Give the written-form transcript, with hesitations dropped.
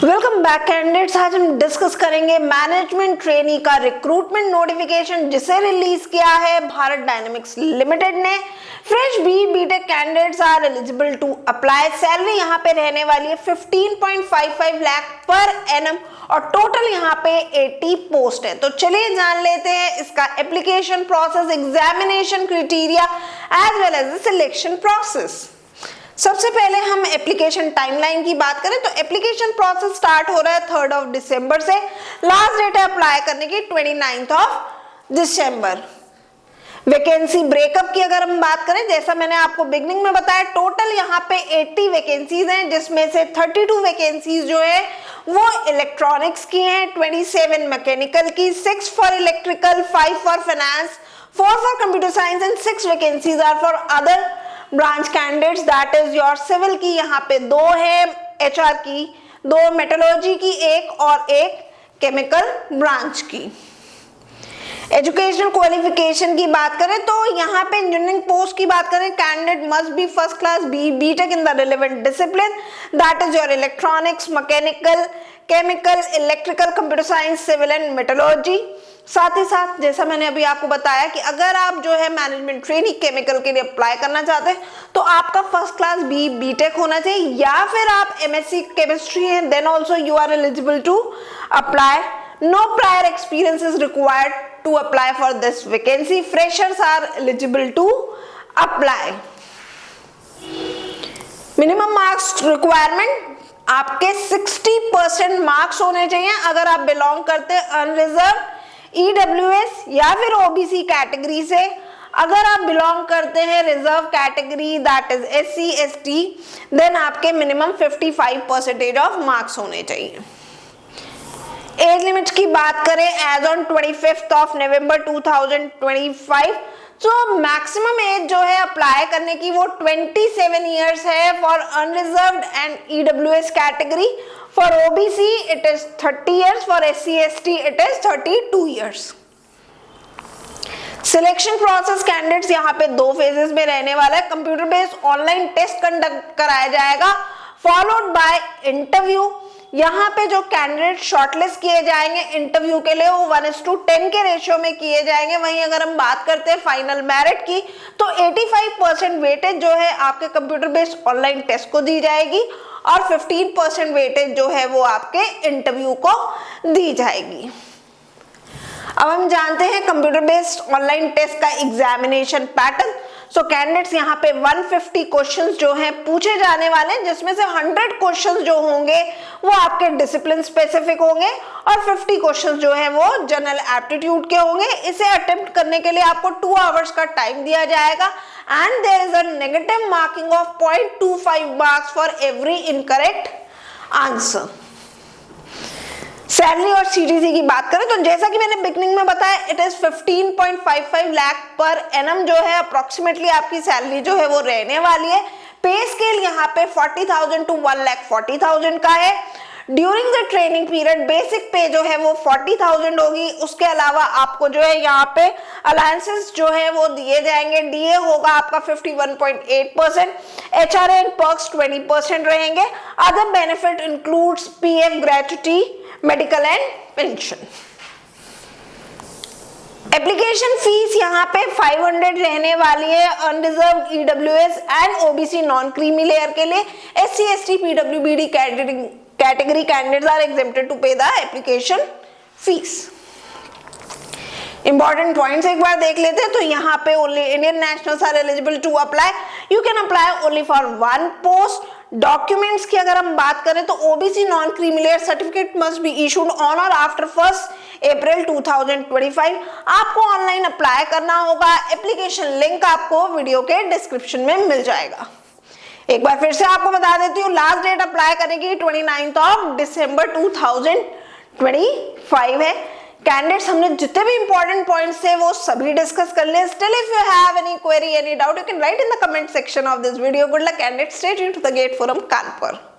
Welcome back candidates. आज हम discuss करेंगे मैनेजमेंट ट्रेनी का रिक्रूटमेंट नोटिफिकेशन जिसे रिलीज किया है भारत डायनेमिक्स लिमिटेड ने। Fresh BTech candidates are eligible to apply. Salary यहाँ पे रहने वाली है 15.55 लाख पर एनम और टोटल यहाँ पे 80 पोस्ट है। तो चलिए जान लेते हैं इसका application process, examination criteria as well as the selection process. सबसे पहले हम एप्लीकेशन टाइमलाइन की बात करें तो एप्लीकेशन प्रोसेस स्टार्ट हो रहा है 3 दिसंबर से। लास्ट डेट है अप्लाई करने की 29 दिसंबर। वैकेंसी ब्रेकअप की अगर हम बात करें, जैसा मैंने आपको बिगनिंग में बताया, टोटल यहाँ पे 80 वैकेंसीज हैं जिसमें से 32 वैकेंसीज जो है वो इलेक्ट्रॉनिक्स की हैं, 27 मैकेनिकल की, 6 for electrical, 5 for finance, 4 for computer science and 6 vacancies are for other branch candidates that is your civil की यहाँ पे 2 है, एचआर की 2, मेट्रोलॉजी की 1 और 1 केमिकल ब्रांच की। एजुकेशनल क्वालिफिकेशन की बात करें तो यहाँ पे इंजीनियरिंग पोस्ट की बात करें, candidate must be first class BTech in the relevant discipline that is your electronics, mechanical, chemical, electrical, computer science, civil and metrology. साथ ही साथ जैसा मैंने अभी आपको बताया कि अगर आप जो है मैनेजमेंट ट्रेनी केमिकल के लिए अप्लाई करना चाहते हैं तो आपका फर्स्ट क्लास बीटेक होना चाहिए, या फिर आप एमएससी केमिस्ट्री हैं, then also you are eligible to apply. No prior experience is required to apply for this vacancy. Freshers are eligible to apply. Minimum marks requirement आपके 60% मार्क्स होने चाहिए अगर आप बिलोंग करते हैं अनरिजर्व, ईडब्ल्यूएस या फिर ओबीसी कैटेगरी से। अगर आप बिलोंग करते हैं reserve category that is SC ST, then आपके मिनिमम 55% ऑफ मार्क्स होने चाहिए। एज लिमिट की बात करें एज ऑन 25 नवंबर 2025, तो मैक्सिमम एज जो है अप्लाई करने की वो 27 इयर्स है for unreserved and EWS category. For OBC it is 30 years, for SC ST it is 32 years. Selection process candidates यहाँ पे 2 फेजेस में रहने वाला है। Computer based online test conduct कराया जाएगा फॉलोड बाय इंटरव्यू। यहाँ पे जो कैंडिडेट शॉर्टलिस्ट किए जाएंगे इंटरव्यू के लिए वो 1:10 के रेशियो में किए जाएंगे। वहीं अगर हम बात करते हैं फाइनल मेरिट की तो 85% वेटेज जो है आपके कंप्यूटर बेस्ड ऑनलाइन टेस्ट को दी जाएगी और 15% वेटेज जो है वो आपके इंटरव्यू को दी जाएगी। अब हम जानते हैं कंप्यूटर बेस्ड ऑनलाइन टेस्ट का एग्जामिनेशन पैटर्न। सो कैंडिडेट्स यहाँ पे 150 क्वेश्चंस जो हैं पूछे जाने वाले हैं, जिसमें से 100 क्वेश्चंस जो होंगे वो आपके डिसिप्लिन स्पेसिफिक होंगे और 50 क्वेश्चंस जो है वो जनरल एप्टीट्यूड के होंगे। इसे अटेम्प्ट करने के लिए आपको 2 आवर्स का टाइम दिया जाएगा and there is a negative marking of 0.25 marks for every incorrect answer. Salary और सीटीसी की बात करें तो जैसा कि मैंने बिगनिंग में बताया it is 15.55 lakh per annum जो है अप्रोक्सीमेटली आपकी सैलरी जो है वो रहने वाली है। पे स्केल यहाँ पे 40,000 to 1,40,000 का है। During the training period basic पे जो है वो 40,000 होगी। उसके अलावा आपको जो है यहाँ पे अलायंसेस जो है वो दिए जाएंगे। डीए होगा आपका 51.8%, एचआरए एंड पर्क्स 20% रहेंगे। Other benefit includes PF, gratuity, medical and pension. Application fees यहाँ पे 500 रहने वाली है unreserved, EWS and OBC non creamy layer के लिए। एससी एसटी पीडब्ल्यूबीडी category candidates are exempted to pay the application fees. Important points एक बार देख लेते हैं तो यहाँ पे only Indian nationals are eligible to apply. You can apply only for 1 post. Documents की अगर हम बात करें तो OBC non creamy layer certificate must be issued on और आफ्टर 1 अप्रैल 2025। आपको ऑनलाइन अप्लाई करना होगा। एप्लीकेशन लिंक आपको वीडियो के डिस्क्रिप्शन में मिल जाएगा। एक बार फिर से आपको बता देती हूँ लास्ट डेट अप्लाई करने की 29 दिसंबर 2025 है। कैंडिडेट्स हमने जितने भी इंपॉर्टेंट पॉइंट्स थे वो सभी डिस्कस कर लिए। Still if you have any query, any doubt, you can write in the comment section of this video. Good luck candidates, stay tuned to the GATE forum Kanpur.